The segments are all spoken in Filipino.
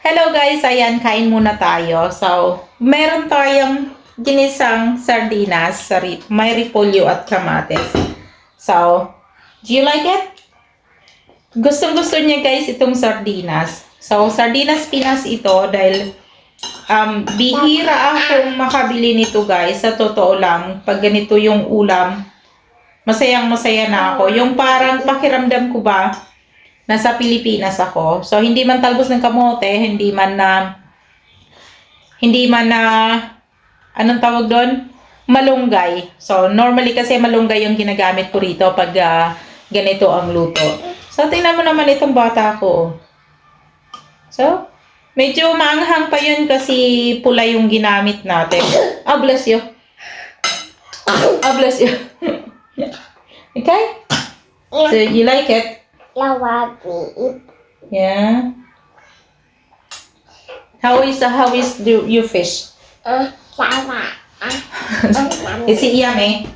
Hello guys, ayan, kain muna tayo. So, meron tayong ginisang sardinas, may repolyo at kamates. So, do you like it? Gustong-gusto niya guys itong sardinas. So, sardinas Pinas ito dahil bihira akong makabili nito guys. Sa totoo lang, pag ganito yung ulam, masayang-masaya na ako. Yung parang pakiramdam ko ba, nasa Pilipinas ako. So, hindi man talbos ng kamote, hindi man anong tawag doon? Malunggay. So, normally kasi malunggay yung ginagamit ko rito pag ganito ang luto. So, tingnan mo naman itong bata ko. So, medyo maanghang pa yun kasi pula yung ginamit natin. Ah, bless you. Ah, bless you. Okay? So, you like it? Yeah. How is your fish? Is it yummy?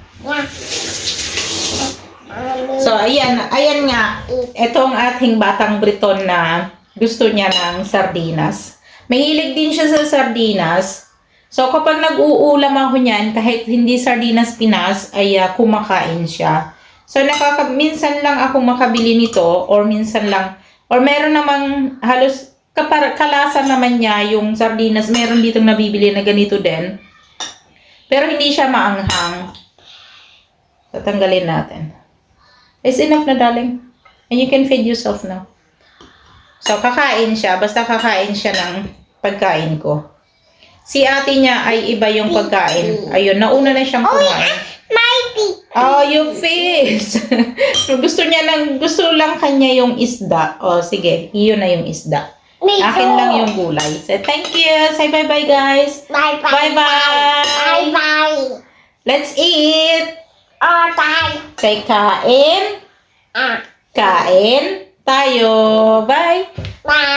So ayan nga. Ito ang ating batang Briton na gusto niya ng sardinas. Mahilig din siya sa sardinas. So kapag nag-uulam ako niyan, kahit hindi sardinas Pinas, ay kumakain siya. So, minsan lang ako makabili nito or minsan lang, or meron namang halos kalasa naman niya yung sardinas. Meron ditong nabibili na ganito din. Pero hindi siya maanghang. Tatanggalin natin. It's enough na, darling. And you can feed yourself now. So, kakain siya. Basta kakain siya ng pagkain ko. Si ate niya ay iba yung pagkain. Ayun, nauna na siyang kumain. Oh, yung fish. Gusto lang kanya yung isda. Oh, sige. Iyon na yung isda. Akin lang yung gulay. So, thank you. Say bye-bye, guys. Bye-bye. Bye-bye. Bye-bye. Let's eat. Bye. Say kain. Kain tayo. Bye. Bye.